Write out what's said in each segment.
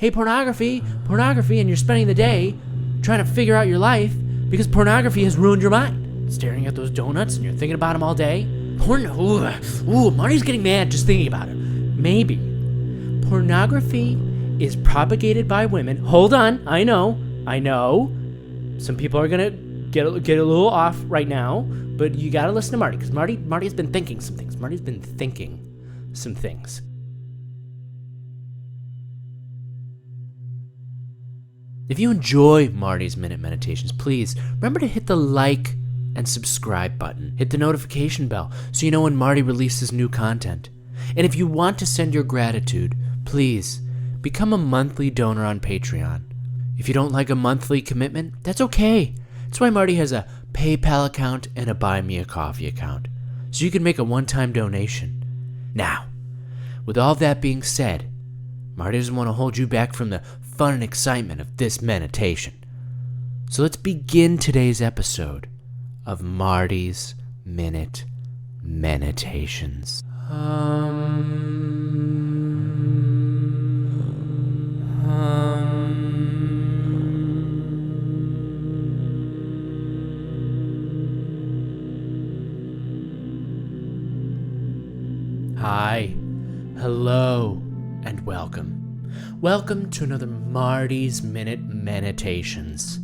hey, pornography, and you're spending the day trying to figure out your life because pornography has ruined your mind. Staring at those donuts and you're thinking about them all day. Marty's getting mad just thinking about it. Maybe. Pornography is propagated by women. Hold on, I know. Some people are gonna get a little off right now, but you gotta listen to Marty, because Marty's been thinking some things. If you enjoy Marty's Minute Meditations, please remember to hit the like and subscribe button. Hit the notification bell so you know when Marty releases new content. And if you want to send your gratitude, please become a monthly donor on Patreon. If you don't like a monthly commitment, that's okay. That's why Marty has a PayPal account and a Buy Me a Coffee account, so you can make a one-time donation. Now, with all that being said, Marty doesn't want to hold you back from the fun and excitement of this meditation. So let's begin today's episode of Marty's Minute MENitations. Hi, hello, and welcome. Welcome to another Marty's Minute MENitations.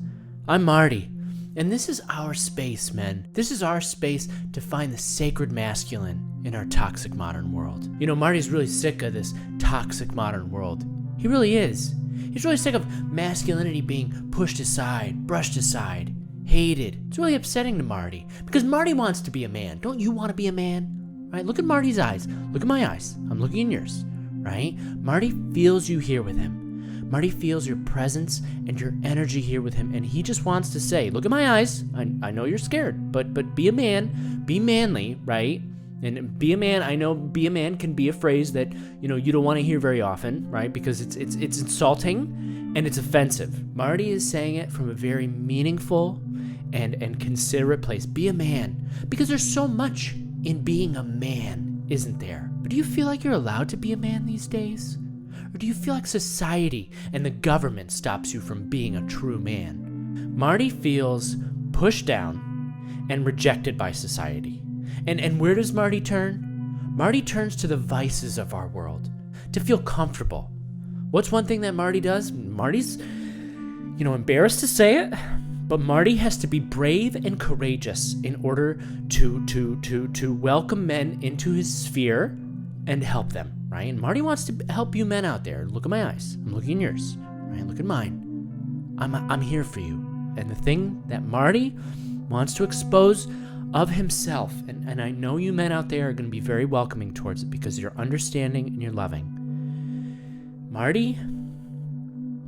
I'm Marty, and this is our space, men. This is our space to find the sacred masculine in our toxic modern world. You know, Marty's really sick of this toxic modern world. He really is. He's really sick of masculinity being pushed aside, brushed aside, hated. It's really upsetting to Marty, because Marty wants to be a man. Don't you want to be a man? Right? Look at Marty's eyes. Look at my eyes. I'm looking in yours. Right? Marty feels you here with him. Marty feels your presence and your energy here with him, and he just wants to say, look at my eyes. I know you're scared, but be a man. Be manly, right? And be a man. I know be a man can be a phrase that, you know, you don't want to hear very often, right? Because it's insulting and it's offensive. Marty is saying it from a very meaningful and considerate place. Be a man. Because there's so much in being a man, isn't there? But do you feel like you're allowed to be a man these days? Or do you feel like society and the government stops you from being a true man? Marty feels pushed down and rejected by society. And where does Marty turn? Marty turns to the vices of our world to feel comfortable. What's one thing that Marty does? Marty's, embarrassed to say it, but Marty has to be brave and courageous in order to welcome men into his sphere and help them, right? And Marty wants to help you men out there. Look at my eyes. I'm looking in yours, right? Look at mine. I'm here for you. And the thing that Marty wants to expose of himself, and I know you men out there are going to be very welcoming towards it because you're understanding and you're loving. Marty,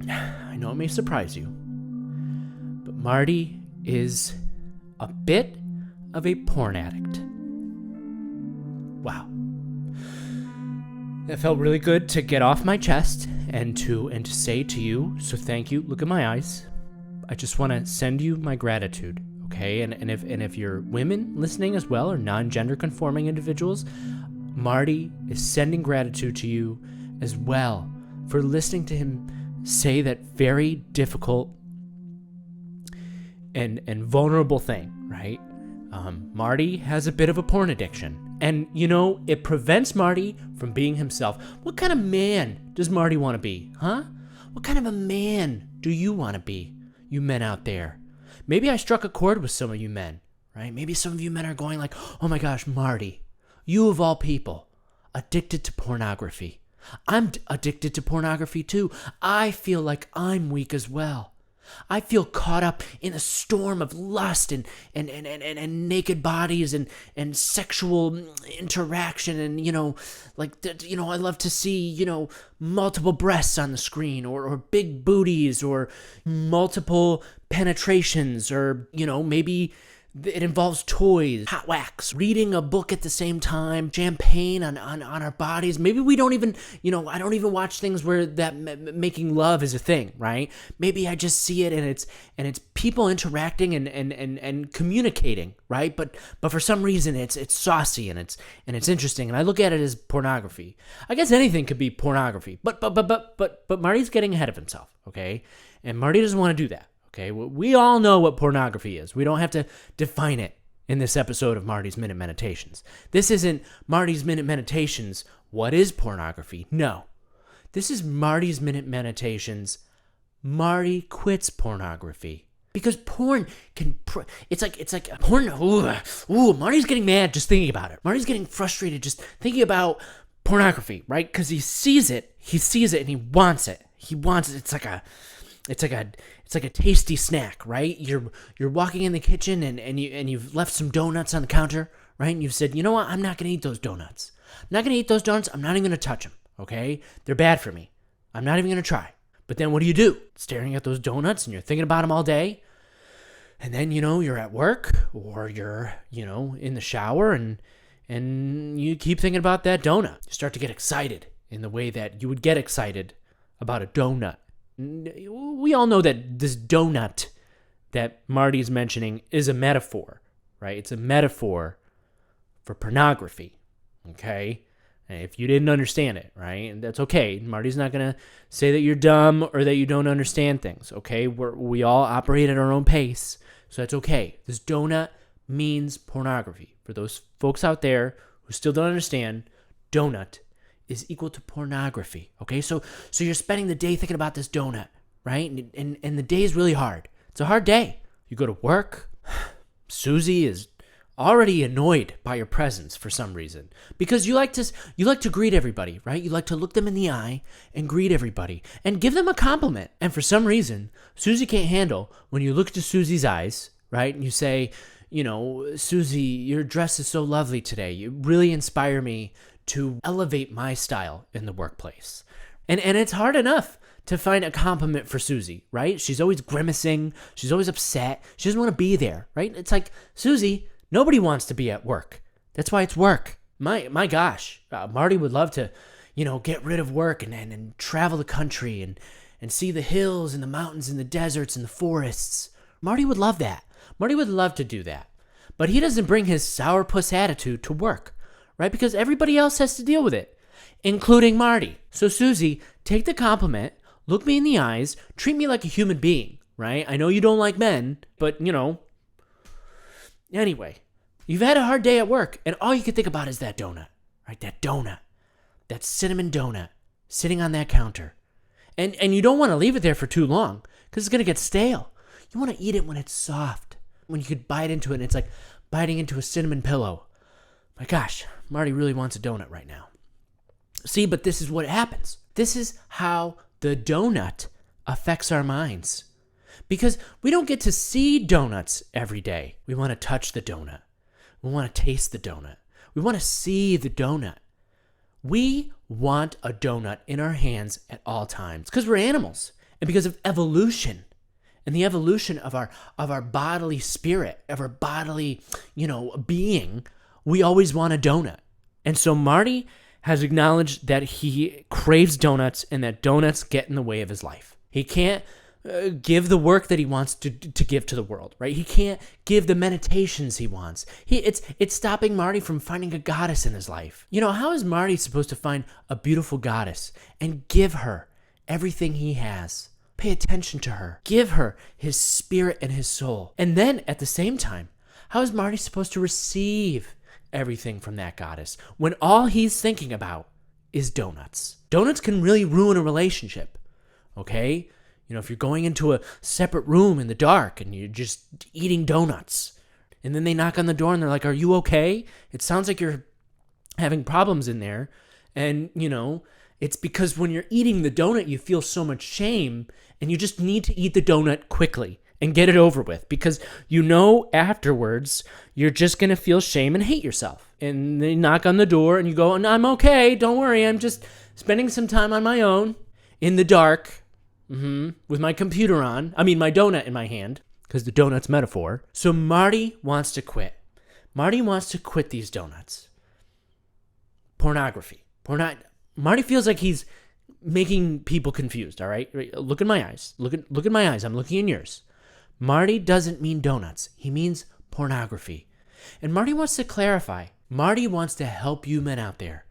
I know it may surprise you, but Marty is a bit of a porn addict. Wow. That felt really good to get off my chest and to say to you, so thank you. Look at my eyes. I just want to send you my gratitude, okay? And if you're women listening as well, or non-gender conforming individuals, Marty is sending gratitude to you as well for listening to him say that very difficult and vulnerable thing, right? Marty has a bit of a porn addiction. And, it prevents Marty from being himself. What kind of man does Marty want to be, huh? What kind of a man do you want to be, you men out there? Maybe I struck a chord with some of you men, right? Maybe some of you men are going like, oh my gosh, Marty, you of all people, addicted to pornography. I'm addicted to pornography too. I feel like I'm weak as well. I feel caught up in a storm of lust and naked bodies and sexual interaction and, I love to see, multiple breasts on the screen or big booties or multiple penetrations or, maybe It involves toys, hot wax, reading a book at the same time, champagne on our bodies. Maybe we don't even, I don't even watch things where that making love is a thing, right? Maybe I just see it and it's people interacting and communicating, right? But for some reason it's saucy and it's interesting, and I look at it as pornography. I guess anything could be pornography, but Marty's getting ahead of himself, okay? And Marty doesn't want to do that. Okay, we all know what pornography is. We don't have to define it in this episode of Marty's Minute Meditations. This isn't Marty's Minute Meditations, what is pornography? No. This is Marty's Minute Meditations, Marty quits pornography. Because porn can, it's like porn, Marty's getting mad just thinking about it. Marty's getting frustrated just thinking about pornography, right? Because he sees it and he wants it. It's like a tasty snack, right? You're walking in the kitchen and you've left some donuts on the counter, right? And you've said, you know what? I'm not going to eat those donuts. I'm not going to eat those donuts. I'm not even going to touch them, okay? They're bad for me. I'm not even going to try. But then what do? Staring at those donuts and you're thinking about them all day. And then, you're at work or you're, in the shower and you keep thinking about that donut. You start to get excited in the way that you would get excited about a donut. We all know that this donut that Marty's mentioning is a metaphor, right? It's a metaphor for pornography, okay? And if you didn't understand it, right? And that's okay. Marty's not going to say that you're dumb or that you don't understand things, okay? We all operate at our own pace, so that's okay. This donut means pornography. For those folks out there who still don't understand, donut is equal to pornography, okay? So you're spending the day thinking about this donut, right? And the day is really hard. It's a hard day. You go to work. Susie is already annoyed by your presence for some reason because you like to greet everybody, right? You like to look them in the eye and greet everybody and give them a compliment. And for some reason, Susie can't handle when you look to Susie's eyes, right? And you say, Susie, your dress is so lovely today. You really inspire me to elevate my style in the workplace. And it's hard enough to find a compliment for Susie, right? She's always grimacing. She's always upset. She doesn't want to be there, right? It's like, Susie, nobody wants to be at work. That's why it's work. My gosh, Marty would love to, get rid of work and travel the country and see the hills and the mountains and the deserts and the forests. Marty would love that. Marty would love to do that. But he doesn't bring his sourpuss attitude to work, right? Because everybody else has to deal with it, including Marty. So Susie, take the compliment, look me in the eyes, treat me like a human being, right? I know you don't like men, but, Anyway, you've had a hard day at work, and all you can think about is that donut, right? That donut, that cinnamon donut sitting on that counter. And you don't want to leave it there for too long because it's going to get stale. You want to eat it when it's soft, when you could bite into it, and it's like biting into a cinnamon pillow. My gosh, Marty really wants a donut right now. See, but this is what happens. This is how the donut affects our minds. Because we don't get to see donuts every day. We want to touch the donut. We want to taste the donut. We want to see the donut. We want a donut in our hands at all times because we're animals and because of evolution. And the evolution of our bodily spirit, of our bodily, being, we always want a donut. And so Marty has acknowledged that he craves donuts and that donuts get in the way of his life. He can't give the work that he wants to give to the world, right? He can't give the meditations he wants. It's stopping Marty from finding a goddess in his life. How is Marty supposed to find a beautiful goddess and give her everything he has? Pay attention to her. Give her his spirit and his soul. And then at the same time, how is Marty supposed to receive everything from that goddess when all he's thinking about is donuts? Donuts can really ruin a relationship, okay? If you're going into a separate room in the dark and you're just eating donuts, and then they knock on the door and they're like, "Are you okay? It sounds like you're having problems in there." And, it's because when you're eating the donut, you feel so much shame and you just need to eat the donut quickly and get it over with because afterwards you're just going to feel shame and hate yourself. And they knock on the door and you go, "No, I'm okay. Don't worry. I'm just spending some time on my own in the dark with my computer on. My donut in my hand." because the donut's metaphor. So Marty wants to quit. Marty wants to quit these donuts. Pornography. Marty feels like he's making people confused, all right? Look in my eyes. Look at my eyes. I'm looking in yours. Marty doesn't mean donuts. He means pornography. And Marty wants to clarify. Marty wants to help you men out there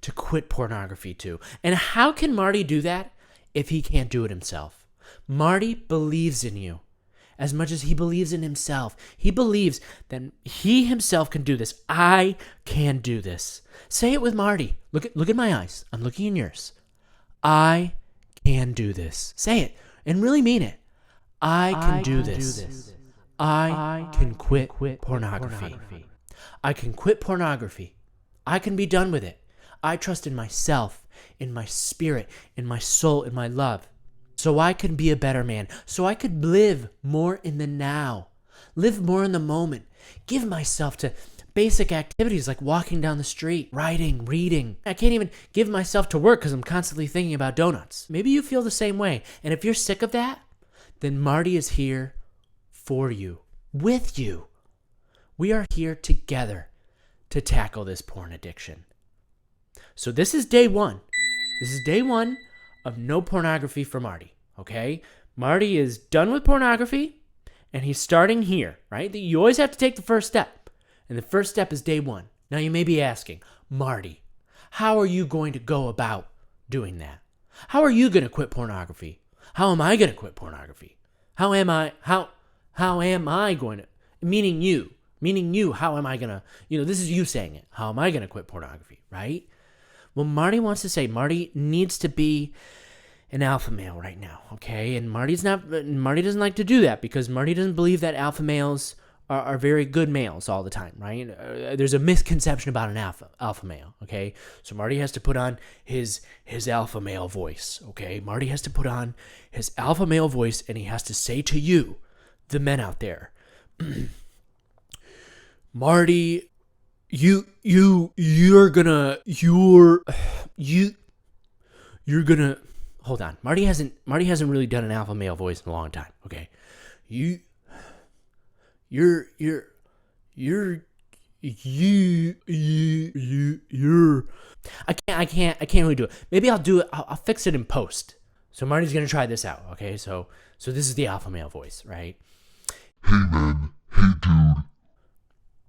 to quit pornography too. And how can Marty do that if he can't do it himself? Marty believes in you as much as he believes in himself. He believes that he himself can do this. I can do this. Say it with Marty. Look at my eyes. I'm looking in yours. I can do this. Say it and really mean it. I can do this. I can quit pornography. I can quit pornography. I can be done with it. I trust in myself, in my spirit, in my soul, in my love. So I can be a better man. So I could live more in the now. Live more in the moment. Give myself to basic activities like walking down the street, writing, reading. I can't even give myself to work because I'm constantly thinking about donuts. Maybe you feel the same way. And if you're sick of that, then Marty is here for you, with you. We are here together to tackle this porn addiction. So this is day one. This is day one of no pornography for Marty, okay? Marty is done with pornography, and he's starting here, right? You always have to take the first step, and the first step is day one. Now you may be asking, Marty, how are you going to go about doing that? How are you going to quit pornography? How am I going to quit pornography? How am I going to, meaning you, how am I going to, this is you saying it. How am I going to quit pornography, right? Well, Marty wants to say Marty needs to be an alpha male right now, okay? And Marty doesn't like to do that because Marty doesn't believe that alpha males are very good males all the time, right? There's a misconception about an alpha male, okay? So Marty has to put on his alpha male voice, okay? Marty has to put on his alpha male voice, and he has to say to you, the men out there, Marty, you're gonna hold on. Marty hasn't really done an alpha male voice in a long time, okay? You're I can't really do it. Maybe I'll do it. I'll fix it in post. So Marty's gonna try this out, okay? So this is the alpha male voice, right? Hey man, hey dude.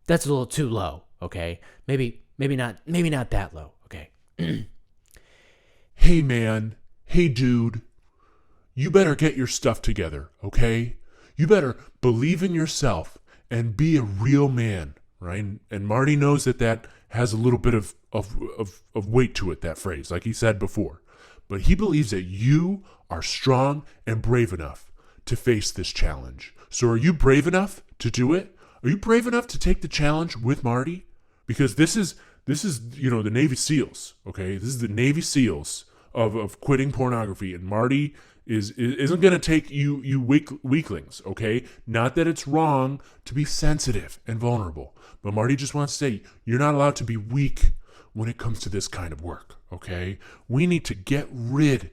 That's a little too low, okay? Maybe not that low, okay? Hey man, hey dude. You better get your stuff together, okay? You better believe in yourself and be a real man, right? And Marty knows that has a little bit of weight to it, that phrase, like he said before. But he believes that you are strong and brave enough to face this challenge. So are you brave enough to do it? Are you brave enough to take the challenge with Marty? Because this is the Navy SEALs, okay? This is the Navy SEALs of quitting pornography, and Marty isn't going to take you weaklings, okay? Not that it's wrong to be sensitive and vulnerable, but Marty just wants to say you're not allowed to be weak when it comes to this kind of work, okay? We need to get rid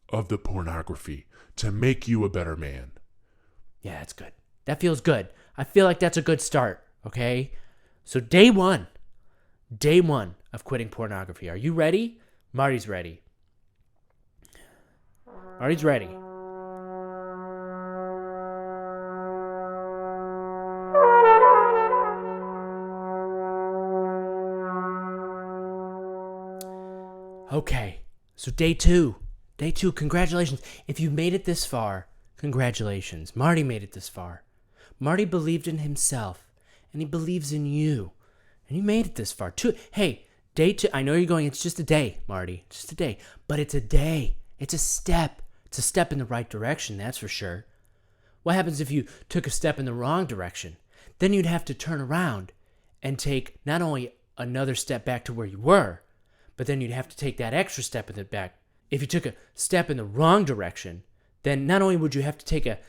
of the pornography to make you a better man. Yeah, that's good. That feels good. I feel like that's a good start, okay? So day one of quitting pornography. Are you ready? Marty's ready. Marty's ready. Okay, so day two, congratulations. If you made it this far, congratulations. Marty made it this far. Marty believed in himself, and he believes in you. And you made it this far. Hey, day two, I know you're going, it's just a day, Marty. Just a day. But it's a day. It's a step. It's a step in the right direction, that's for sure. What happens if you took a step in the wrong direction? Then you'd have to turn around and take not only another step back to where you were, but then you'd have to take that extra step in the back. If you took a step in the wrong direction, then not only would you have to take that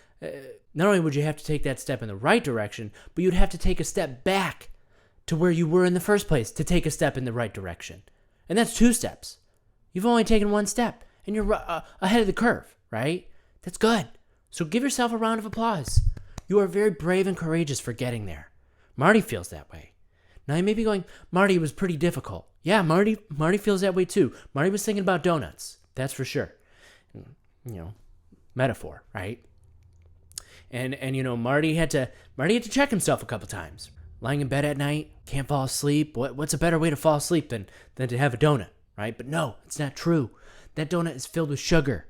step in the right direction, but you'd have to take a step back to where you were in the first place to take a step in the right direction. And that's 2 steps. You've only taken 1 step, and you're ahead of the curve, right? That's good. So give yourself a round of applause. You are very brave and courageous for getting there. Marty feels that way. Now you may be going, Marty, it was pretty difficult. Yeah, Marty feels that way too. Marty was thinking about donuts. That's for sure. Metaphor, right? And Marty had to check himself a couple times. Lying in bed at night, can't fall asleep. What's a better way to fall asleep than to have a donut, right? But no, it's not true. That donut is filled with sugar.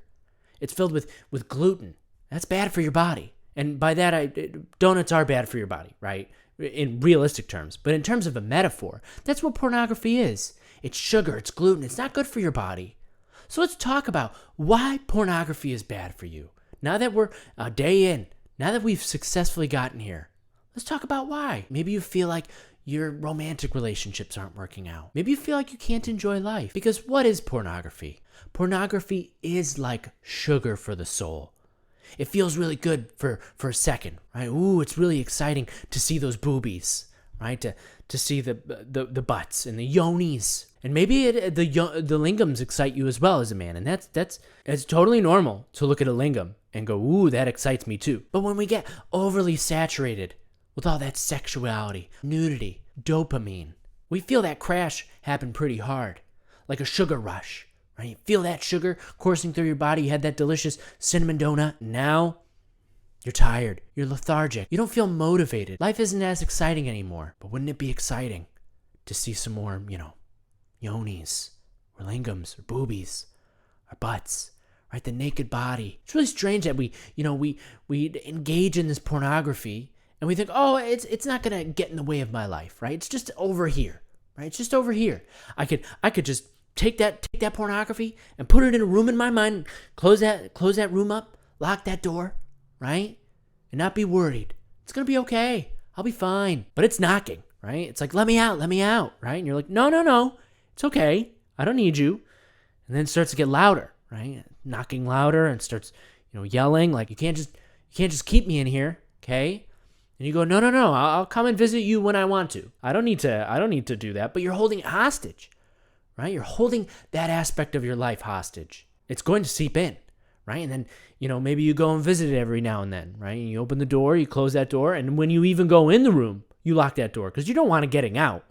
It's filled with gluten. That's bad for your body. And by that, donuts are bad for your body, right? In realistic terms. But in terms of a metaphor, that's what pornography is. It's sugar, it's gluten, it's not good for your body. So let's talk about why pornography is bad for you. Now that we're a day in, now that we've successfully gotten here, let's talk about why. Maybe you feel like your romantic relationships aren't working out. Maybe you feel like you can't enjoy life. Because what is pornography? Pornography is like sugar for the soul. It feels really good for a second, right? Ooh, it's really exciting to see those boobies, right? To see the butts and the yonis. And maybe the lingams excite you as well as a man. And it's totally normal to look at a lingam and go, ooh, that excites me too. But when we get overly saturated with all that sexuality, nudity, dopamine, we feel that crash happen pretty hard, like a sugar rush, right? You feel that sugar coursing through your body. You had that delicious cinnamon donut. Now you're tired. You're lethargic. You don't feel motivated. Life isn't as exciting anymore. But wouldn't it be exciting to see some more, yonis or lingams or boobies or butts, right? The naked body. It's really strange that we engage in this pornography and we think, oh, it's not going to get in the way of my life, right? It's just over here, right? It's just over here. I could just take that pornography and put it in a room in my mind, close that room up, lock that door, right? And not be worried. It's going to be okay. I'll be fine. But it's knocking, right? It's like, let me out, right? And you're like, no, it's okay. I don't need you. And then it starts to get louder, right? Knocking louder and starts, yelling like, you can't just keep me in here, okay? And you go, no, I'll come and visit you when I want to. I don't need to do that. But you're holding it hostage, right? You're holding that aspect of your life hostage. It's going to seep in, right? And then, maybe you go and visit it every now and then, right? And you open the door, you close that door, and when you even go in the room, you lock that door because you don't want it getting out.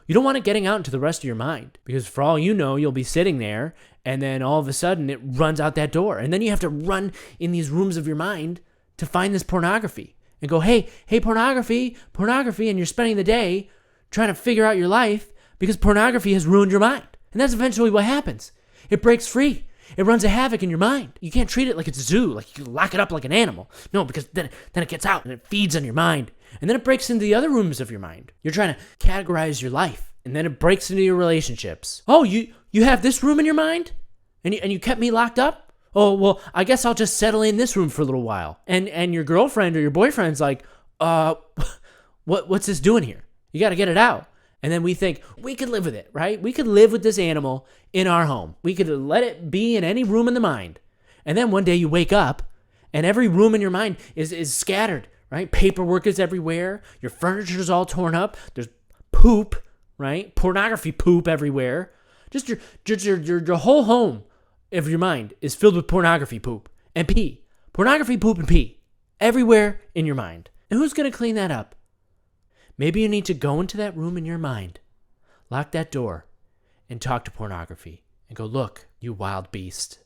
You don't want it getting out into the rest of your mind because for all you know, you'll be sitting there and then all of a sudden it runs out that door. And then you have to run in these rooms of your mind to find this pornography and go, hey, pornography. And you're spending the day trying to figure out your life because pornography has ruined your mind. And that's eventually what happens. It breaks free. It runs a havoc in your mind. You can't treat it like it's a zoo, like you lock it up like an animal. No, because then it gets out and it feeds on your mind. And then it breaks into the other rooms of your mind. You're trying to categorize your life. And then it breaks into your relationships. Oh, you have this room in your mind? And you kept me locked up? Oh, well, I guess I'll just settle in this room for a little while. And your girlfriend or your boyfriend's like, what's this doing here? You got to get it out. And then we think, we could live with it, right? We could live with this animal in our home. We could let it be in any room in the mind. And then one day you wake up and every room in your mind is scattered, right? Paperwork is everywhere. Your furniture's all torn up. There's poop, right? Pornography poop everywhere. Just your whole home of your mind is filled with pornography poop and pee. Pornography poop and pee everywhere in your mind. And who's going to clean that up? Maybe you need to go into that room in your mind, lock that door, and talk to pornography and go, look, you wild beast.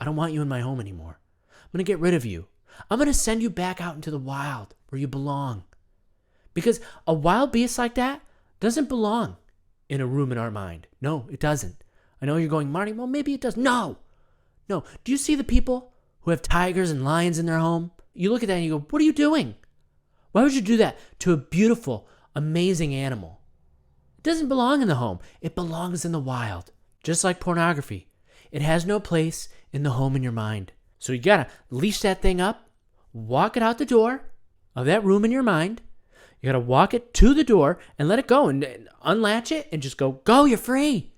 I don't want you in my home anymore. I'm going to get rid of you. I'm going to send you back out into the wild where you belong. Because a wild beast like that doesn't belong in a room in our mind. No, it doesn't. I know you're going, Marty, well, maybe it does. No. Do you see the people who have tigers and lions in their home? You look at that and you go, what are you doing? Why would you do that to a beautiful, amazing animal? It doesn't belong in the home. It belongs in the wild. Just like pornography. It has no place in the home in your mind. So you gotta leash that thing up, walk it out the door of that room in your mind. You gotta walk it to the door and let it go and unlatch it and just go, you're free.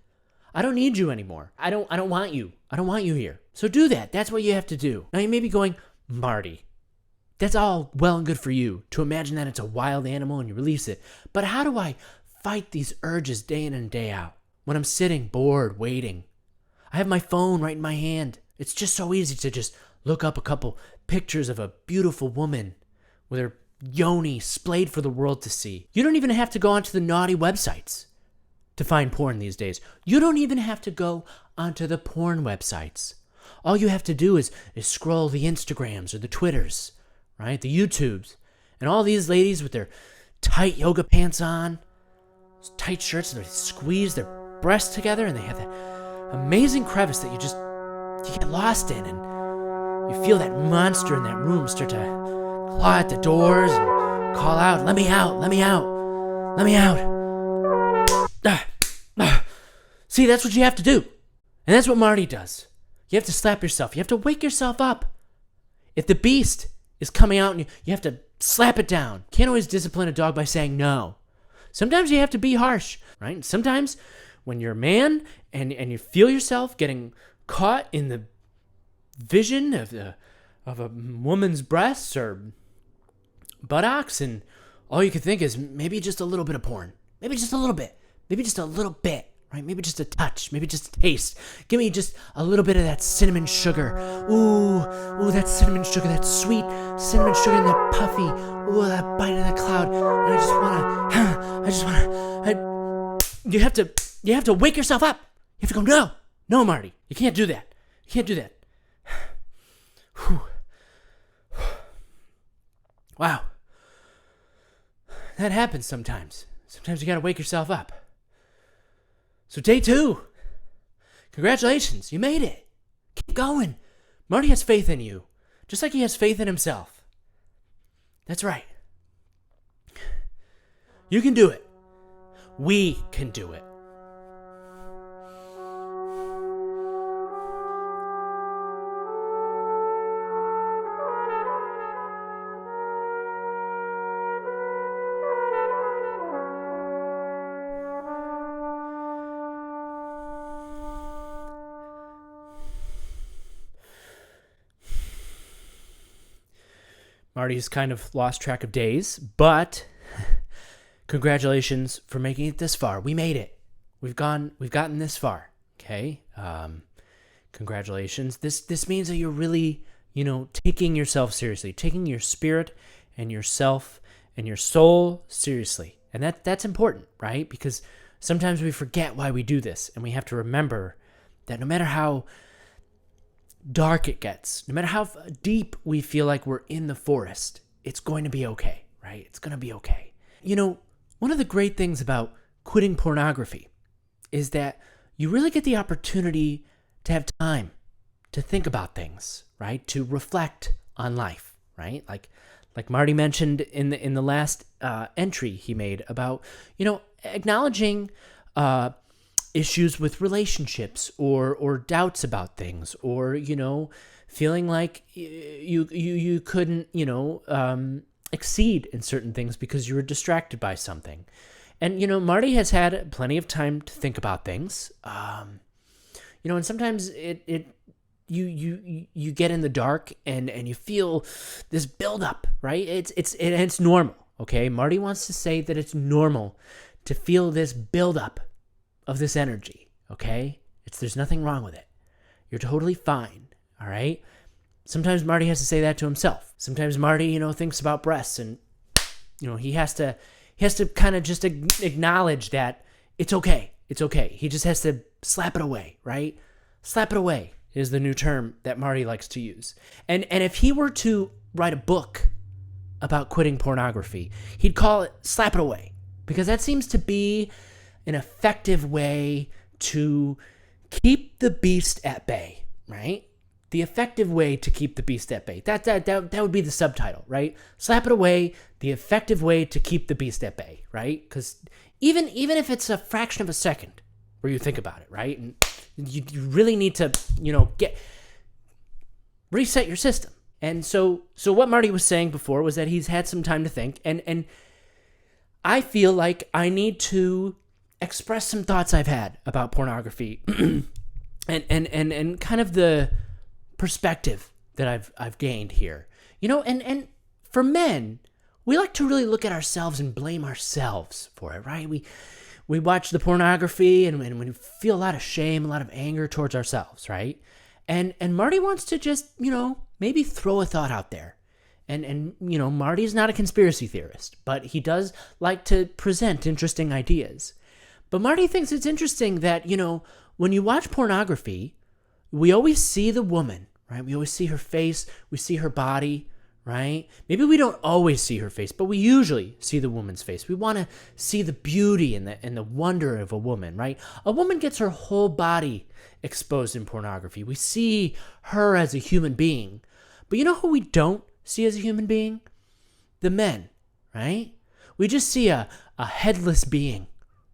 I don't need you anymore. I don't want you. I don't want you here. So do that. That's what you have to do. Now you may be going, Marty, that's all well and good for you to imagine that it's a wild animal and you release it. But how do I fight these urges day in and day out when I'm sitting bored, waiting? I have my phone right in my hand. It's just so easy to just look up a couple pictures of a beautiful woman with her yoni splayed for the world to see. You don't even have to go onto the naughty websites to find porn these days. You don't even have to go onto the porn websites. All you have to do is scroll the Instagrams or the Twitters, right? The YouTubes. And all these ladies with their tight yoga pants on, tight shirts, and they squeeze their breasts together, and they have that amazing crevice that you get lost in, and you feel that monster in that room start to claw at the doors and call out, "Let me out, let me out, let me out." See, that's what you have to do. And that's what Marty does. You have to slap yourself. You have to wake yourself up. If the beast is coming out, and you have to slap it down. Can't always discipline a dog by saying no. Sometimes you have to be harsh, right? Sometimes when you're a man and you feel yourself getting caught in the vision of a woman's breasts or buttocks, and all you can think is maybe just a little bit of porn. Maybe just a little bit. Maybe just a little bit. Right? Maybe just a touch, maybe just a taste. Give me just a little bit of that cinnamon sugar. Ooh, that cinnamon sugar, that sweet cinnamon sugar and that puffy. Ooh, that bite of that cloud. And you have to wake yourself up. You have to go, no, Marty, you can't do that. You can't do that. Wow. That happens sometimes. Sometimes you gotta wake yourself up. So day 2, congratulations, you made it. Keep going. Marty has faith in you, just like he has faith in himself. That's right. You can do it. We can do it. Marty's kind of lost track of days, but congratulations for making it this far. We made it. We've gotten this far. Okay. Congratulations. This means that you're really, taking yourself seriously, taking your spirit and yourself and your soul seriously. And that's important, right? Because sometimes we forget why we do this, and we have to remember that no matter how dark it gets, no matter how deep we feel like we're in the forest, it's going to be okay, right? It's going to be okay. One of the great things about quitting pornography is that you really get the opportunity to have time to think about things, right? To reflect on life, right? Like Marty mentioned in the last entry he made about, acknowledging issues with relationships or doubts about things, or feeling like you couldn't exceed in certain things because you were distracted by something. And Marty has had plenty of time to think about things, and sometimes you get in the dark and you feel this buildup, right? It's normal. Okay, Marty wants to say that it's normal to feel this buildup of this energy, okay? There's nothing wrong with it. You're totally fine, all right? Sometimes Marty has to say that to himself. Sometimes Marty, thinks about breasts, and he has to kind of just acknowledge that it's okay. It's okay. He just has to slap it away, right? Slap it away is the new term that Marty likes to use. And if he were to write a book about quitting pornography, he'd call it Slap It Away, because that seems to be an effective way to keep the beast at bay, right? The effective way to keep the beast at bay. That would be the subtitle, right? Slap it away, the effective way to keep the beast at bay, right? Because even if it's a fraction of a second where you think about it, right? And you really need to, reset your system. And so what Marty was saying before was that he's had some time to think, and I feel like I need to express some thoughts I've had about pornography and kind of the perspective that I've gained here. And for men, we like to really look at ourselves and blame ourselves for it, right? We watch the pornography and we feel a lot of shame, a lot of anger towards ourselves, right? And Marty wants to just, maybe throw a thought out there And Marty's not a conspiracy theorist, but he does like to present interesting ideas. But Marty thinks it's interesting that, when you watch pornography, we always see the woman, right? We always see her face, we see her body, right? Maybe we don't always see her face, but we usually see the woman's face. We want to see the beauty and the wonder of a woman, right? A woman gets her whole body exposed in pornography. We see her as a human being. But you know who we don't see as a human being? The men, right? We just see a headless being,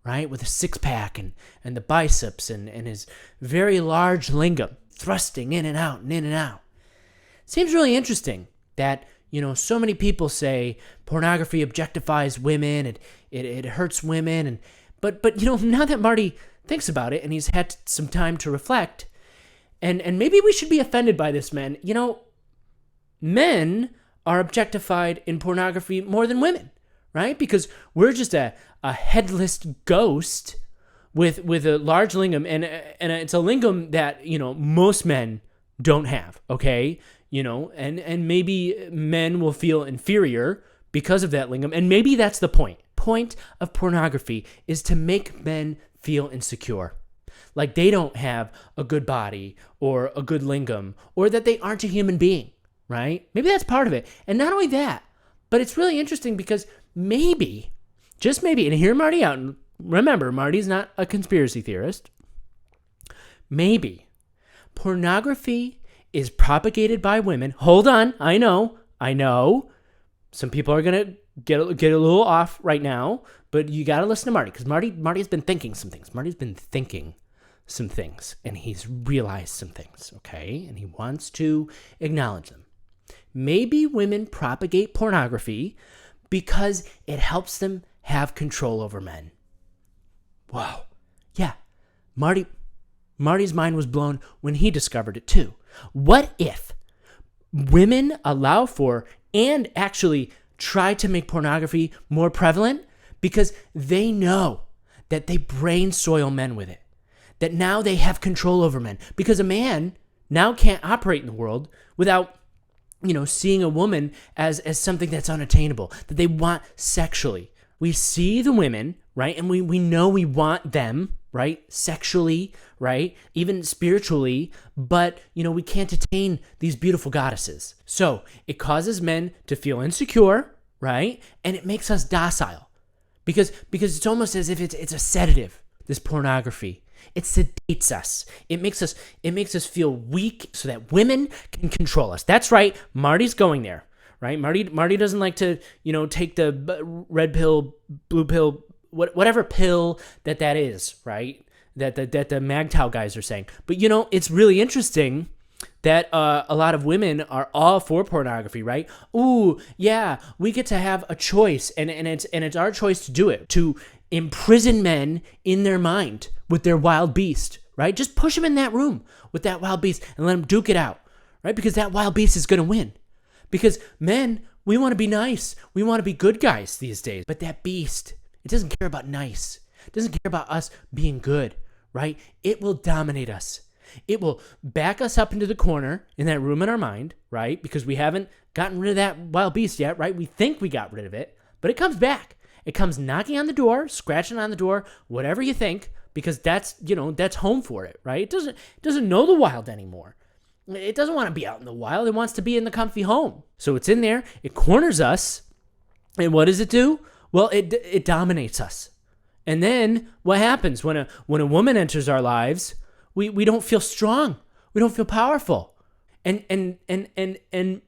right? With a six-pack and the biceps and his very large lingam thrusting in and out and in and out. Seems really interesting that, so many people say pornography objectifies women, it hurts women. But now that Marty thinks about it and he's had some time to reflect, and maybe we should be offended by this, men. Men are objectified in pornography more than women, right? Because we're just a headless ghost with a large lingam, and it's a lingam that, most men don't have, okay? And maybe men will feel inferior because of that lingam, and maybe that's the point. Point of pornography is to make men feel insecure. Like they don't have a good body or a good lingam, or that they aren't a human being, right? Maybe that's part of it. And not only that, but it's really interesting because maybe, just maybe, and hear Marty out, and remember, Marty's not a conspiracy theorist, maybe pornography is propagated by women. Hold on, I know. Some people are going to get a little off right now, but you got to listen to Marty, because Marty's been thinking some things. Marty's been thinking some things, and he's realized some things, okay? And he wants to acknowledge them. Maybe women propagate pornography because it helps them have control over men. Wow. Yeah. Marty's mind was blown when he discovered it too. What if women allow for and actually try to make pornography more prevalent because they know that they brain soil men with it, that now they have control over men, because a man now can't operate in the world without seeing a woman as something that's unattainable, that they want sexually. We see the women, right? And we know we want them, right? Sexually, right? Even spiritually, but, we can't attain these beautiful goddesses. So it causes men to feel insecure, right? And it makes us docile because it's almost as if it's a sedative, this pornography. It sedates us. It makes us feel weak so that women can control us. That's right. Marty's going there, right? Marty doesn't like to, take the red pill, blue pill, whatever pill that is, right? That the MGTOW guys are saying. But it's really interesting that a lot of women are all for pornography, right? Ooh, yeah, we get to have a choice, and it's our choice to do it, to imprison men in their mind with their wild beast, right? Just push them in that room with that wild beast and let them duke it out, right? Because that wild beast is going to win. Because men, we want to be nice. We want to be good guys these days. But that beast, it doesn't care about nice. It doesn't care about us being good, right? It will dominate us. It will back us up into the corner in that room in our mind, right? Because we haven't gotten rid of that wild beast yet, right? We think we got rid of it, but it comes back. It comes knocking on the door, scratching on the door, whatever you think, because that's home for it, right? It doesn't know the wild anymore. It doesn't want to be out in the wild. It wants to be in the comfy home. So it's in there. It corners us. And what does it do? Well, it dominates us. And then what happens when a woman enters our lives? We don't feel strong. We don't feel powerful. And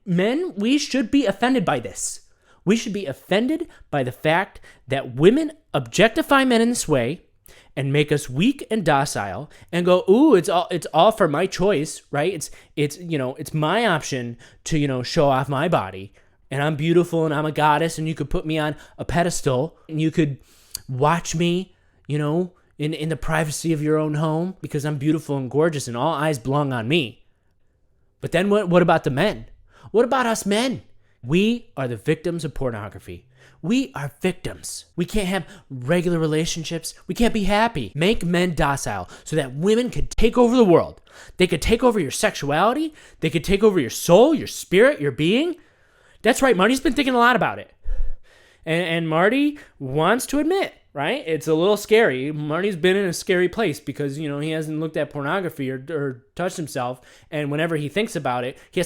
men, we should be offended by this. We should be offended by the fact that women objectify men in this way and make us weak and docile and go, ooh, it's all for my choice, right? It's my option to, show off my body, and I'm beautiful and I'm a goddess, and you could put me on a pedestal and you could watch me, in the privacy of your own home because I'm beautiful and gorgeous and all eyes belong on me. But then what about the men? What about us men? We are the victims of pornography. We are victims. We can't have regular relationships. We can't be happy. Make men docile so that women could take over the world. They could take over your sexuality. They could take over your soul, your spirit, your being. That's right. Marty's been thinking a lot about it. And Marty wants to admit, right? It's a little scary. Marty's been in a scary place because, he hasn't looked at pornography or touched himself. And whenever he thinks about it, he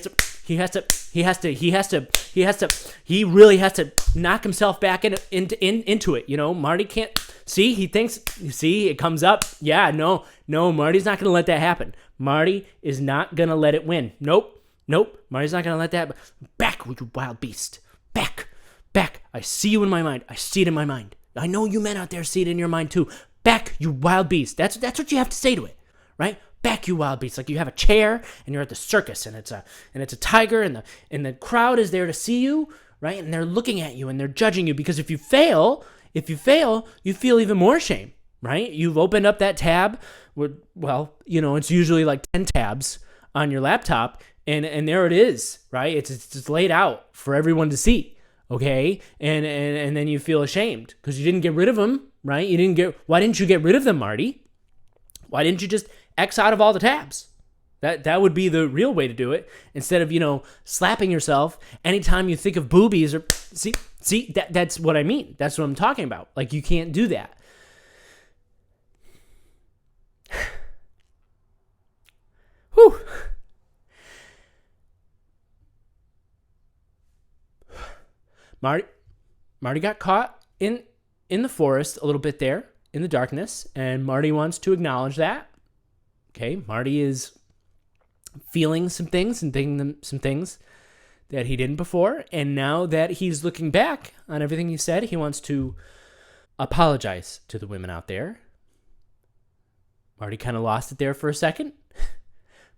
really has to knock himself back into it. Marty can't see. He thinks, it comes up. Yeah, no, Marty's not going to let that happen. Marty is not going to let it win. Nope. Marty's not going to let that. Back, you wild beast. Back. I see you in my mind. I see it in my mind. I know you men out there see it in your mind too. Back, you wild beast. That's what you have to say to it, right? Back, you wild beast. Like you have a chair and you're at the circus and it's a tiger and the crowd is there to see you, right? And they're looking at you and they're judging you because if you fail, you feel even more shame, right? You've opened up that tab. It's usually like 10 tabs on your laptop and there it is, right? It's just laid out for everyone to see. Okay, and then you feel ashamed because you didn't get rid of them, right? Why didn't you get rid of them, Marty? Why didn't you just X out of all the tabs? That would be the real way to do it instead of slapping yourself anytime you think of boobies or see that's what I mean. That's what I'm talking about. Like you can't do that. Whew. Marty got caught in the forest a little bit there in the darkness, and Marty wants to acknowledge that. Okay, Marty is feeling some things and thinking some things that he didn't before, and now that he's looking back on everything he said, he wants to apologize to the women out there. Marty kind of lost it there for a second.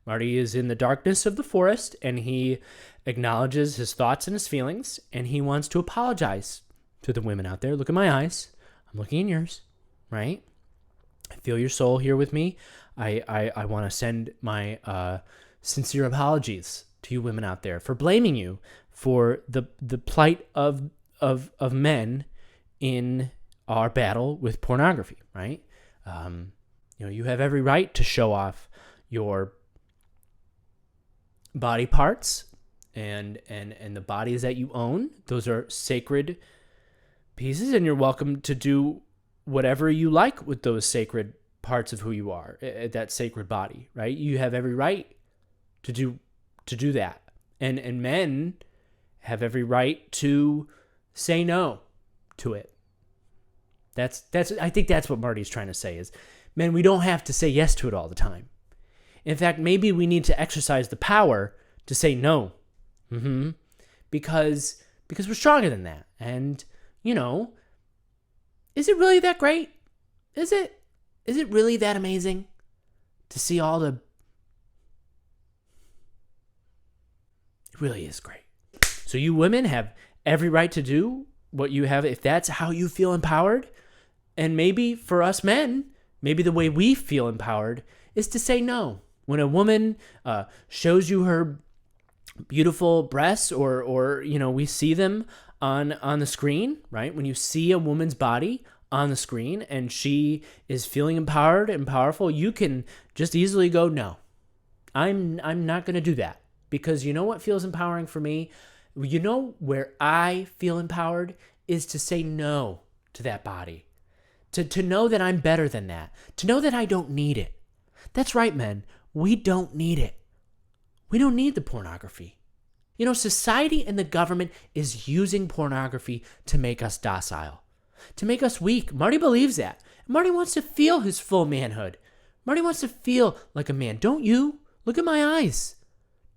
Marty is in the darkness of the forest, and he acknowledges his thoughts and his feelings, and he wants to apologize to the women out there. Look at my eyes. I'm looking in yours, right? I feel your soul here with me. I want to send my sincere apologies to you women out there for blaming you for the plight of men in our battle with pornography, right? You have every right to show off your body parts and the bodies that you own. Those are sacred pieces, and you're welcome to do whatever you like with those sacred parts of who you are, that sacred body, right? You have every right to do that. And men have every right to say no to it. That's I think that's what Marty's trying to say is, men, we don't have to say yes to it all the time. In fact, maybe we need to exercise the power to say no. Because we're stronger than that. And, is it really that great? Is it really that amazing to see all the... It really is great. So you women have every right to do what you have if that's how you feel empowered. And maybe for us men, maybe the way we feel empowered is to say no. When a woman shows you her beautiful breasts or we see them on the screen, right? When you see a woman's body on the screen and she is feeling empowered and powerful, you can just easily go, no, I'm not going to do that. Because you know what feels empowering for me? Where I feel empowered is to say no to that body. To know that I'm better than that. To know that I don't need it. That's right, men. We don't need it. We don't need the pornography. Society and the government is using pornography to make us docile, to make us weak. Marty believes that. Marty wants to feel his full manhood. Marty wants to feel like a man. Don't you? Look at my eyes.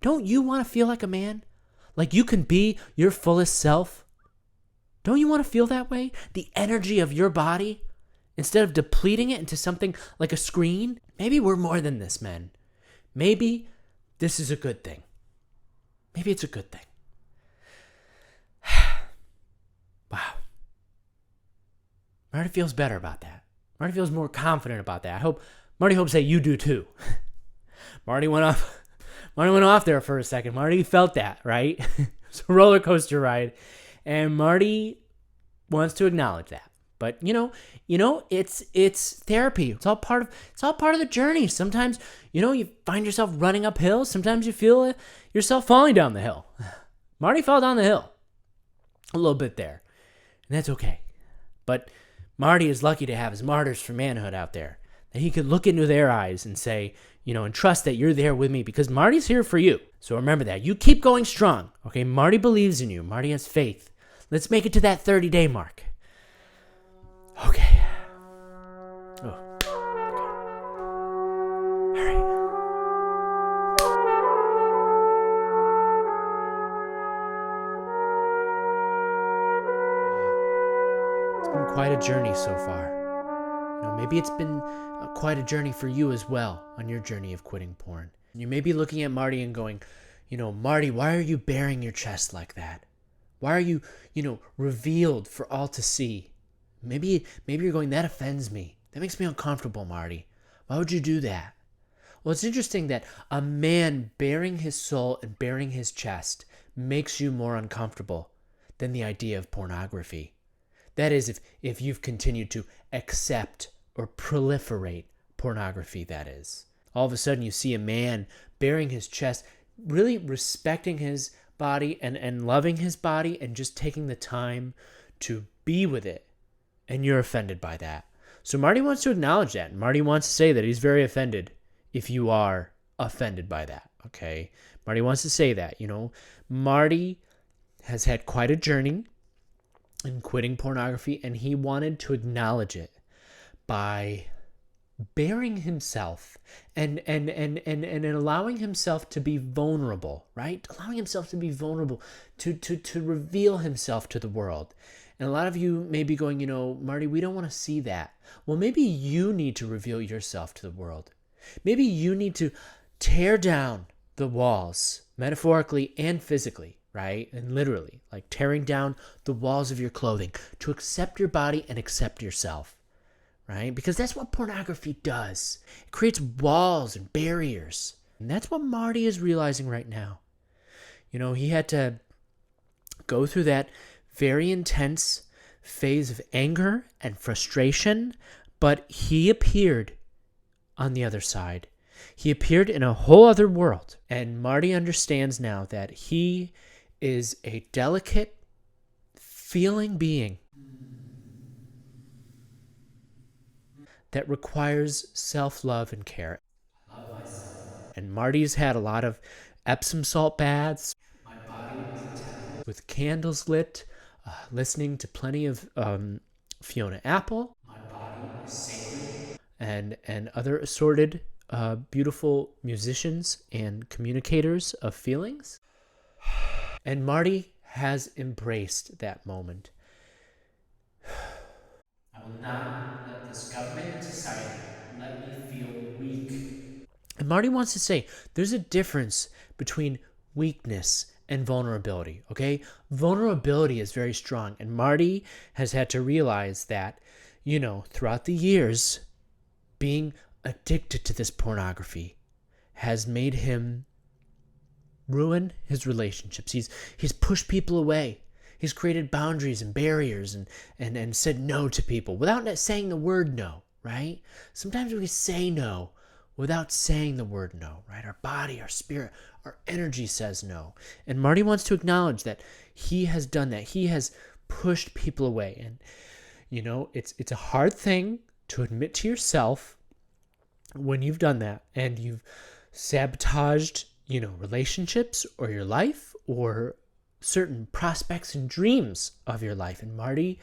Don't you want to feel like a man? Like you can be your fullest self? Don't you want to feel that way? The energy of your body, instead of depleting it into something like a screen? Maybe we're more than this, men. Maybe this is a good thing. Maybe it's a good thing. Wow. Marty feels better about that. Marty feels more confident about that. Marty hopes that you do too. Marty went off there for a second. Marty felt that, right? It's a roller coaster ride. And Marty wants to acknowledge that. But it's therapy. It's all part of the journey. Sometimes, you find yourself running uphill. Sometimes you feel yourself falling down the hill. Marty fell down the hill a little bit there, and that's okay. But Marty is lucky to have his martyrs for manhood out there, that he could look into their eyes and say, and trust that you're there with me, because Marty's here for you. So remember that. You keep going strong, okay? Marty believes in you. Marty has faith. Let's make it to that 30-day mark. Okay. Oh. Okay. All right. It's been quite a journey so far. Maybe it's been quite a journey for you as well on your journey of quitting porn. You may be looking at Marty and going, Marty, why are you baring your chest like that? Why are you, revealed for all to see? Maybe you're going, that offends me. That makes me uncomfortable, Marty. Why would you do that? Well, it's interesting that a man baring his soul and baring his chest makes you more uncomfortable than the idea of pornography. That is, if you've continued to accept or proliferate pornography, that is. All of a sudden you see a man baring his chest, really respecting his body and loving his body and just taking the time to be with it. And you're offended by that. So Marty wants to acknowledge that. Marty wants to say that he's very offended if you are offended by that, okay? Marty wants to say that, Marty has had quite a journey in quitting pornography, and he wanted to acknowledge it by bearing himself and allowing himself to be vulnerable, right? Allowing himself to be vulnerable, to reveal himself to the world. And a lot of you may be going, Marty, we don't want to see that. Well, maybe you need to reveal yourself to the world. Maybe you need to tear down the walls, metaphorically and physically, right? And literally, like tearing down the walls of your clothing to accept your body and accept yourself, right? Because that's what pornography does. It creates walls and barriers. And that's what Marty is realizing right now. He had to go through that very intense phase of anger and frustration, but he appeared on the other side. He appeared in a whole other world. And Marty understands now that he is a delicate, feeling being that requires self-love and care. Love myself. And Marty's had a lot of Epsom salt baths. My body is a temple with candles lit, listening to plenty of Fiona Apple. My body is sacred. And other assorted, beautiful musicians and communicators of feelings. And Marty has embraced that moment. I will not let this government and society let me feel weak. And Marty wants to say there's a difference between weakness and vulnerability, okay? Vulnerability is very strong. And Marty has had to realize that, throughout the years, being addicted to this pornography has made him ruin his relationships. He's pushed people away. He's created boundaries and barriers and said no to people without saying the word no, right? Sometimes we say no without saying the word no, right? Our body, our spirit, our energy says no. And Marty wants to acknowledge that he has done that. He has pushed people away. And, it's a hard thing to admit to yourself when you've done that and you've sabotaged relationships or your life or certain prospects and dreams of your life. And Marty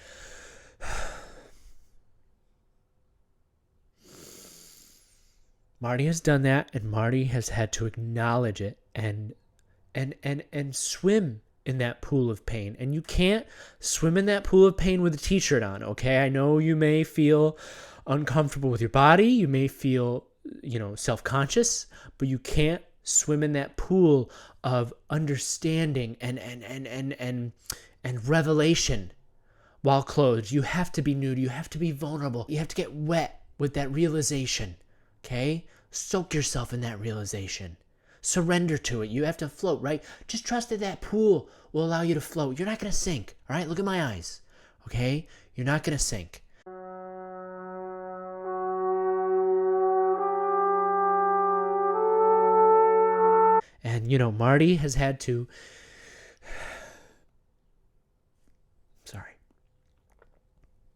has done that, and Marty has had to acknowledge it and swim in that pool of pain. And you can't swim in that pool of pain with a t-shirt on, okay? I know you may feel uncomfortable with your body, you may feel, self-conscious, but you can't swim in that pool of understanding and revelation while clothed. You have to be nude. You have to be vulnerable. You have to get wet with that realization, okay? Soak yourself in that realization. Surrender to it. You have to float, right? Just trust that that pool will allow you to float. You're not going to sink, all right? Look at my eyes, okay? You're not going to sink. And, Marty has had to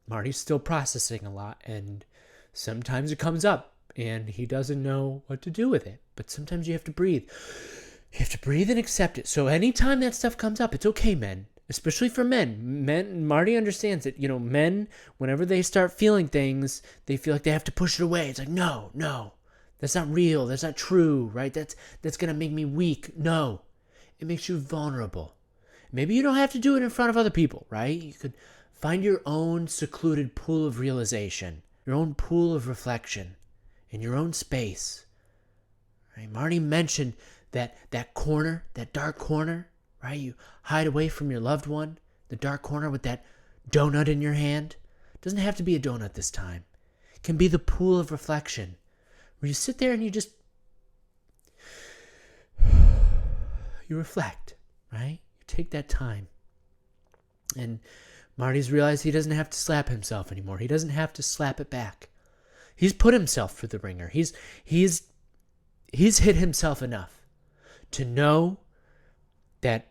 Marty's still processing a lot, and sometimes it comes up and he doesn't know what to do with it. But sometimes you have to breathe. You have to breathe and accept it. So anytime that stuff comes up, it's okay, men. Especially for men. Marty understands it. Men, whenever they start feeling things, they feel like they have to push it away. It's like, no, that's not real. That's not true, right? That's going to make me weak. No, it makes you vulnerable. Maybe you don't have to do it in front of other people, right? You could find your own secluded pool of realization, your own pool of reflection, in your own space. Right? Marty mentioned that corner, that dark corner, right? You hide away from your loved one, the dark corner with that donut in your hand. It doesn't have to be a donut this time. It can be the pool of reflection where you sit there and you reflect, right? You take that time. And Marty's realized he doesn't have to slap himself anymore. He doesn't have to slap it back. He's put himself through the ringer. He's hit himself enough to know that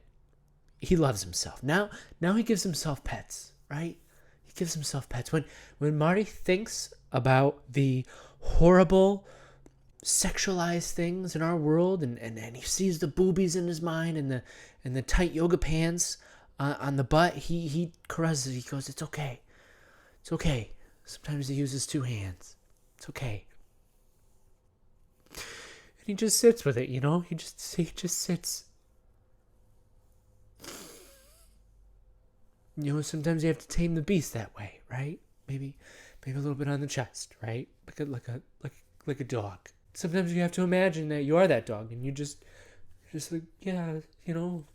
he loves himself. Now he gives himself pets, right? He gives himself pets. When Marty thinks about the horrible sexualized things in our world, and he sees the boobies in his mind and the tight yoga pants on the butt, he caresses it. He goes, it's okay. It's okay. Sometimes he uses two hands. It's okay. And he just sits with it, He just sits. Sometimes you have to tame the beast that way, right? Maybe a little bit on the chest, right? Like a dog. Sometimes you have to imagine that you are that dog, and you just like, yeah,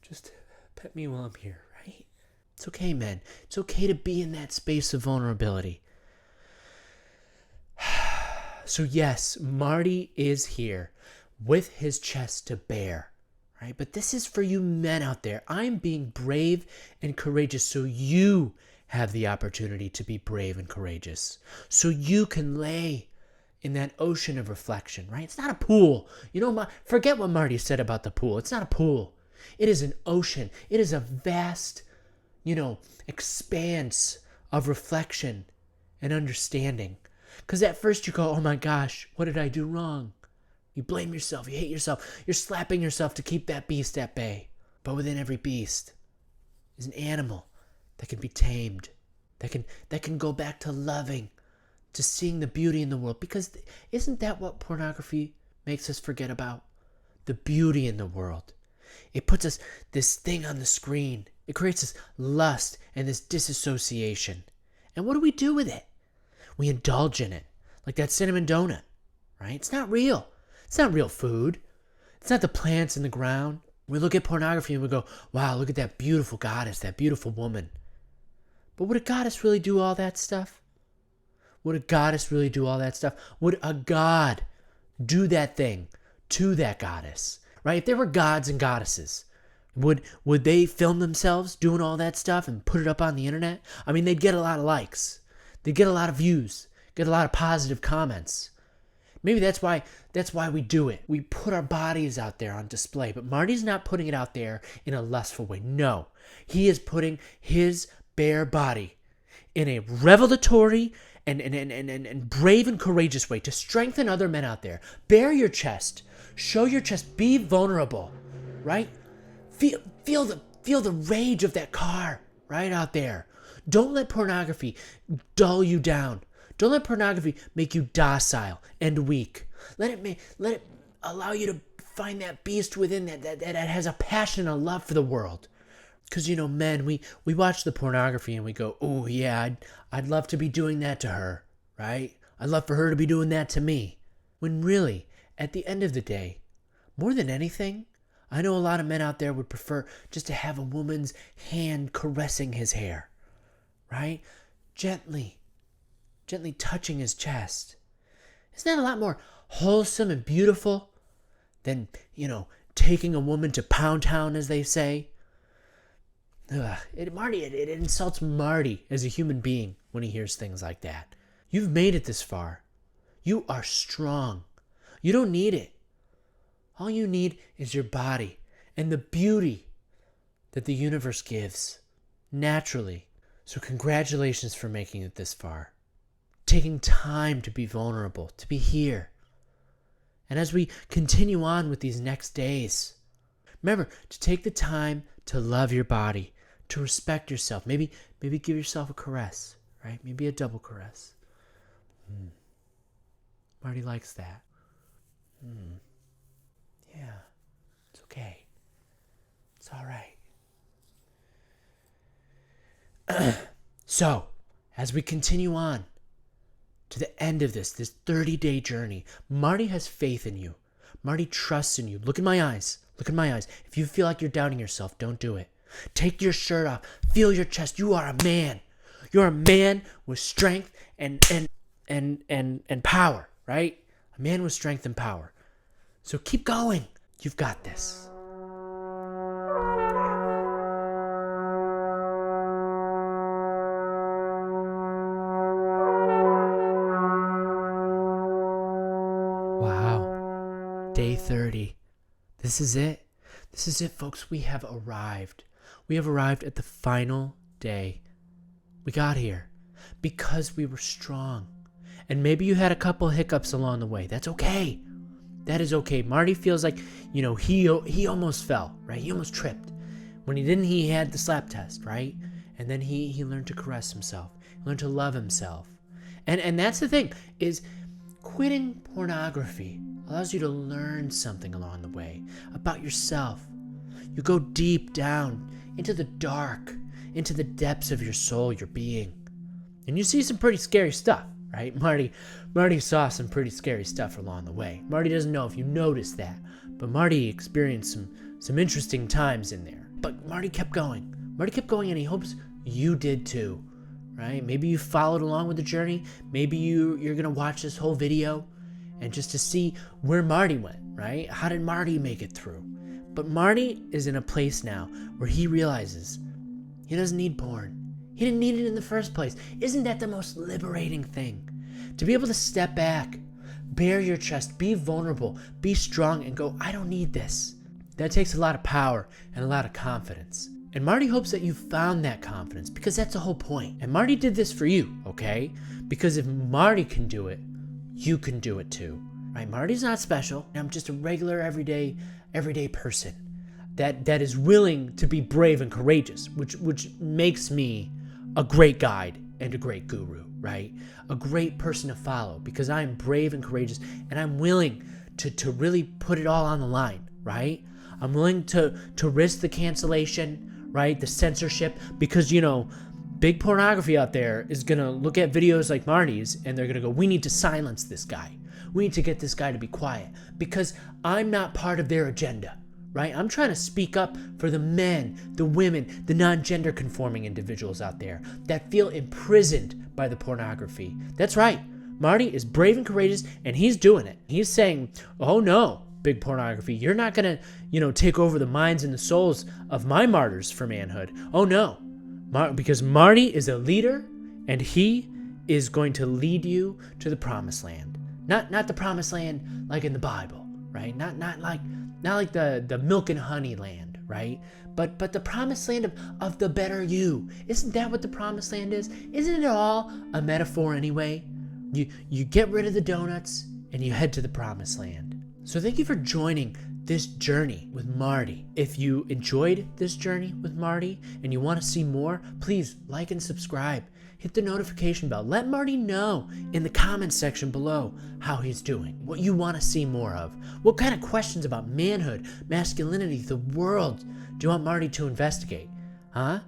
just pet me while I'm here, right? It's okay, men. It's okay to be in that space of vulnerability. So yes, Marty is here with his chest to bare, right? But this is for you men out there. I'm being brave and courageous so you have the opportunity to be brave and courageous. So you can lay in that ocean of reflection, right? It's not a pool. Forget what Marty said about the pool. It's not a pool. It is an ocean. It is a vast, expanse of reflection and understanding. Because at first you go, oh my gosh, what did I do wrong? You blame yourself. You hate yourself. You're slapping yourself to keep that beast at bay. But within every beast is an animal that can be tamed, that can go back to loving, to seeing the beauty in the world. Because isn't that what pornography makes us forget about? The beauty in the world. It puts us this thing on the screen. It creates this lust and this disassociation. And what do we do with it? We indulge in it, like that cinnamon donut, right? It's not real. It's not real food. It's not the plants in the ground. We look at pornography and we go, wow, look at that beautiful goddess, that beautiful woman. But would a goddess really do all that stuff? Would a goddess really do all that stuff? Would a god do that thing to that goddess, right? If there were gods and goddesses, would they film themselves doing all that stuff and put it up on the internet? I mean, they'd get a lot of likes. They'd get a lot of views, get a lot of positive comments. Maybe that's why we do it. We put our bodies out there on display. But Marty's not putting it out there in a lustful way. No, he is putting his bare body in a revelatory and brave and courageous way to strengthen other men out there. Bare your chest. Show your chest. Be vulnerable, right? Feel the rage of that car right out there. Don't let pornography dull you down. Don't let pornography make you docile and weak. Let it allow you to find that beast within that has a passion and a love for the world. Because, men, we watch the pornography and we go, oh, yeah, I'd love to be doing that to her, right? I'd love for her to be doing that to me. When really, at the end of the day, more than anything, I know a lot of men out there would prefer just to have a woman's hand caressing his hair, right? Gently touching his chest. Isn't that a lot more wholesome and beautiful than, taking a woman to Pound Town, as they say? It insults Marty as a human being when he hears things like that. You've made it this far. You are strong. You don't need it. All you need is your body and the beauty that the universe gives naturally. So congratulations for making it this far. Taking time to be vulnerable, to be here. And as we continue on with these next days, remember to take the time to love your body, to respect yourself. Maybe give yourself a caress, right? Maybe a double caress. Marty likes that. Yeah, it's okay. It's all right. So, as we continue on to the end of this 30-day journey, Marty has faith in you. Marty trusts in you. Look in my eyes. Look in my eyes. If you feel like you're doubting yourself, don't do it. Take your shirt off. Feel your chest. You are a man. You're a man with strength and power, right? A man with strength and power. So keep going. You've got this. Wow. Day 30. This is it. This is it, folks. We have arrived. We have arrived at the final day. We got here because we were strong. And maybe you had a couple hiccups along the way. That's okay. That is okay. Marty feels like, he almost fell, right? He almost tripped. When he didn't, he had the slap test, right? And then he learned to caress himself. He learned to love himself. And that's the thing, is quitting pornography allows you to learn something along the way about yourself. You go deep down into the dark, into the depths of your soul, your being. And you see some pretty scary stuff, right? Marty saw some pretty scary stuff along the way. Marty doesn't know if you noticed that, but Marty experienced some interesting times in there. But Marty kept going. And he hopes you did too, right? Maybe you followed along with the journey. Maybe you're going to watch this whole video and just to see where Marty went, right? How did Marty make it through? But Marty is in a place now where he realizes he doesn't need porn. He didn't need it in the first place. Isn't that the most liberating thing? To be able to step back, bare your chest, be vulnerable, be strong, and go, I don't need this. That takes a lot of power and a lot of confidence. And Marty hopes that you found that confidence, because that's the whole point. And Marty did this for you, okay? Because if Marty can do it, you can do it too, right? Marty's not special. I'm just a regular, everyday person that is willing to be brave and courageous, which makes me a great guide and a great guru, right? A great person to follow, because I'm brave and courageous, and I'm willing to really put it all on the line, right? I'm willing to risk the cancellation, right? The censorship, because, big pornography out there is going to look at videos like Marty's, and they're going to go, we need to silence this guy. We need to get this guy to be quiet, because I'm not part of their agenda, right? I'm trying to speak up for the men, the women, the non-gender conforming individuals out there that feel imprisoned by the pornography. That's right. Marty is brave and courageous, and he's doing it. He's saying, oh no, big pornography, you're not going to, take over the minds and the souls of my martyrs for manhood. Oh no. Because Marty is a leader, and he is going to lead you to the promised land. Not the promised land like in the Bible, right? Not like the milk and honey land, right? But the promised land of the better you. Isn't that what the promised land is? Isn't it all a metaphor anyway? You get rid of the donuts and you head to the promised land. So thank you for joining this journey with Marty. If you enjoyed this journey with Marty and you want to see more, please like and subscribe. Hit the notification bell. Let Marty know in the comments section below how he's doing, what you want to see more of. What kind of questions about manhood, masculinity, the world do you want Marty to investigate? Huh?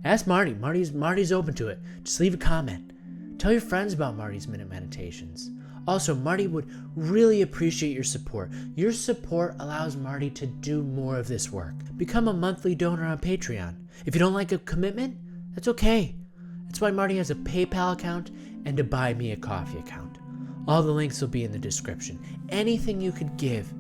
Ask Marty. Marty's open to it. Just leave a comment. Tell your friends about Marty's Minute Meditations. Also, Marty would really appreciate your support. Your support allows Marty to do more of this work. Become a monthly donor on Patreon. If you don't like a commitment, that's okay. That's why Marty has a PayPal account and a Buy Me a Coffee account. All the links will be in the description. Anything you could give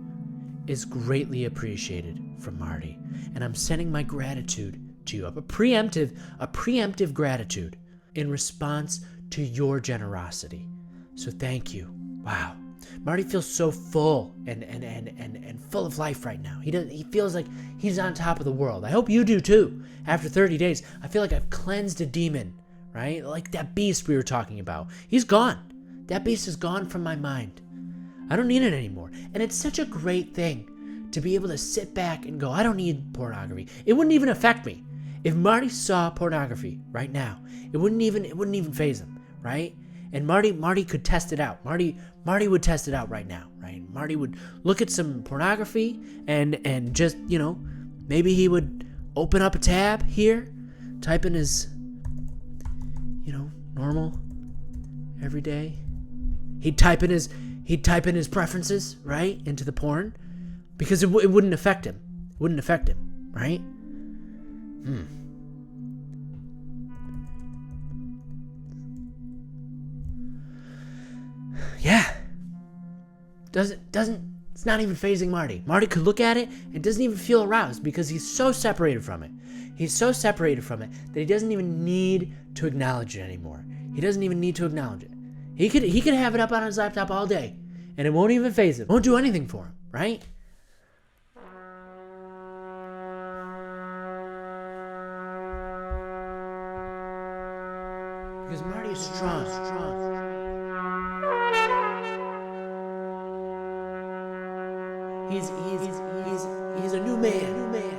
is greatly appreciated from Marty. And I'm sending my gratitude to you, a preemptive gratitude in response to your generosity. So thank you. Wow. Marty feels so full and full of life right now. He feels like he's on top of the world. I hope you do too. After 30 days, I feel like I've cleansed a demon, right? Like that beast we were talking about. He's gone. That beast is gone from my mind. I don't need it anymore. And it's such a great thing to be able to sit back and go, I don't need pornography. It wouldn't even affect me. If Marty saw pornography right now, it wouldn't even faze him, right? And Marty could test it out. Marty would test it out right now, right? Marty would look at some pornography and just, maybe he would open up a tab here, type in his, normal, everyday. He'd type in his preferences, right, into the porn, because it wouldn't affect him. It wouldn't affect him, right? Yeah. It's not even fazing Marty. Marty could look at it and doesn't even feel aroused because he's so separated from it. He's so separated from it that he doesn't even need to acknowledge it anymore. He doesn't even need to acknowledge it. He could have it up on his laptop all day and it won't even faze him. It won't do anything for him, right? Because Marty is strong. He's a new man.